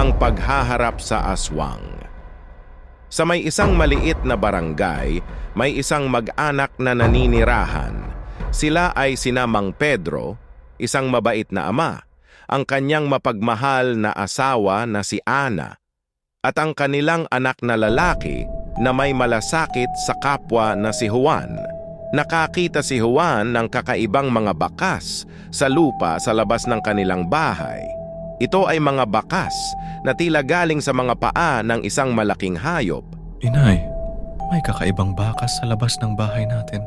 Ang paghaharap sa aswang. Sa may isang maliit na barangay, may isang mag-anak na naninirahan. Sila ay sina Mang Pedro, isang mabait na ama, ang kanyang mapagmahal na asawa na si Ana, at ang kanilang anak na lalaki na may malasakit sa kapwa na si Juan. Nakakita si Juan ng kakaibang mga bakas sa lupa sa labas ng kanilang bahay. Ito ay mga bakas na tila galing sa mga paa ng isang malaking hayop. Inay, may kakaibang bakas sa labas ng bahay natin.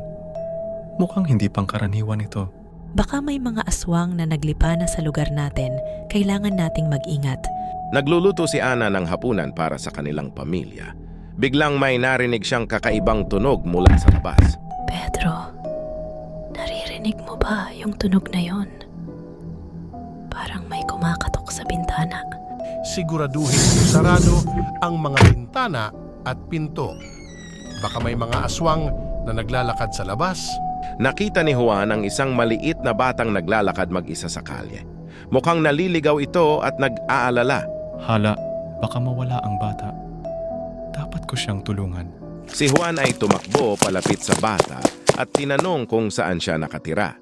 Mukhang hindi pangkaraniwan ito. Baka may mga aswang na naglipa na sa lugar natin. Kailangan nating mag-ingat. Nagluluto si Ana ng hapunan para sa kanilang pamilya. Biglang may narinig siyang kakaibang tunog mula sa labas. Pedro, naririnig mo ba yung tunog na yon? Parang may kumakatok sa bintana. Siguraduhin sarado ang mga bintana at pinto. Baka may mga aswang na naglalakad sa labas. Nakita ni Juan ang isang maliit na batang naglalakad mag-isa sa kalye. Mukhang naliligaw ito at nag-aalala. Hala, baka mawala ang bata. Dapat ko siyang tulungan. Si Juan ay tumakbo palapit sa bata at tinanong kung saan siya nakatira.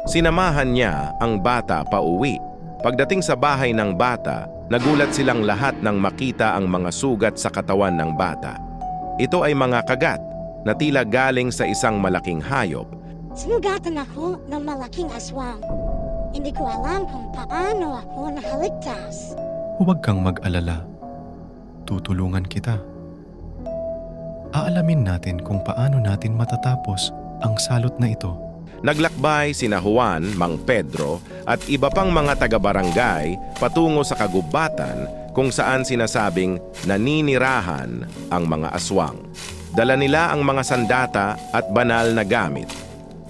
Sinamahan niya ang bata pauwi. Pagdating sa bahay ng bata, nagulat silang lahat nang makita ang mga sugat sa katawan ng bata. Ito ay mga kagat na tila galing sa isang malaking hayop. Sinugatan ako ng malaking aswang. Hindi ko alam kung paano ako nakaligtas. Huwag kang mag-alala. Tutulungan kita. Aalamin natin kung paano natin matatapos ang salot na ito. Naglakbay sina Juan, Mang Pedro at iba pang mga taga-barangay patungo sa kagubatan kung saan sinasabing naninirahan ang mga aswang. Dala nila ang mga sandata at banal na gamit.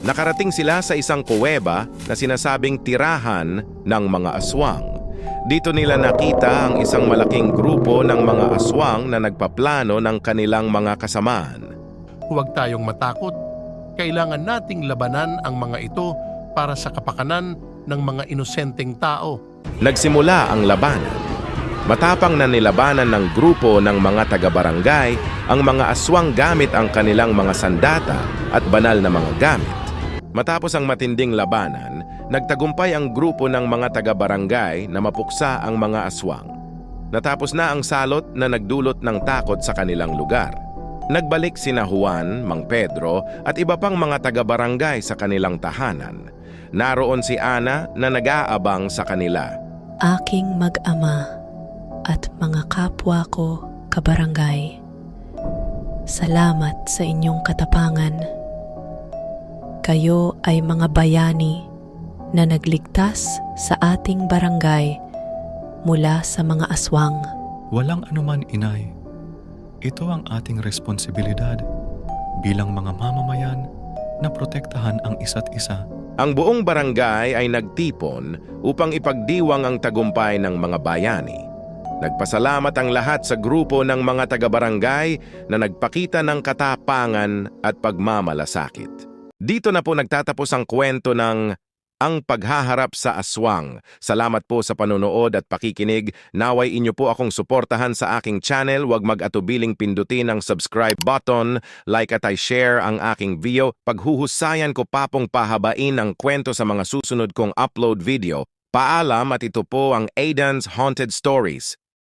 Nakarating sila sa isang kuweba na sinasabing tirahan ng mga aswang. Dito nila nakita ang isang malaking grupo ng mga aswang na nagpaplano ng kanilang mga kasamaan. Huwag tayong matakot. Kailangan nating labanan ang mga ito para sa kapakanan ng mga inosenteng tao. Nagsimula ang labanan. Matapang na nilabanan ng grupo ng mga taga-barangay ang mga aswang gamit ang kanilang mga sandata at banal na mga gamit. Matapos ang matinding labanan, nagtagumpay ang grupo ng mga taga-barangay na mapuksa ang mga aswang. Natapos na ang salot na nagdulot ng takot sa kanilang lugar. Nagbalik sina Juan, Mang Pedro at iba pang mga taga-barangay sa kanilang tahanan. Naroon si Ana na nag-aabang sa kanila. Aking mag-ama at mga kapwa ko kabarangay, salamat sa inyong katapangan. Kayo ay mga bayani na nagligtas sa ating barangay mula sa mga aswang. Walang anuman, inay. Ito ang ating responsibilidad bilang mga mamamayan na protektahan ang isa't isa. Ang buong barangay ay nagtipon upang ipagdiwang ang tagumpay ng mga bayani. Nagpasalamat ang lahat sa grupo ng mga taga-barangay na nagpakita ng katapangan at pagmamalasakit. Dito na po nagtatapos ang kwento ng Ang Paghaharap sa Aswang. Salamat po sa panonood at pakikinig. Naway inyo po akong suportahan sa aking channel. Huwag mag-atubiling pindutin ang subscribe button, like at i-share ang aking video. Paghuhusayan ko pa pong pahabain ang kwento sa mga susunod kong upload video. Paalam at ito po ang Aidan's Haunted Stories.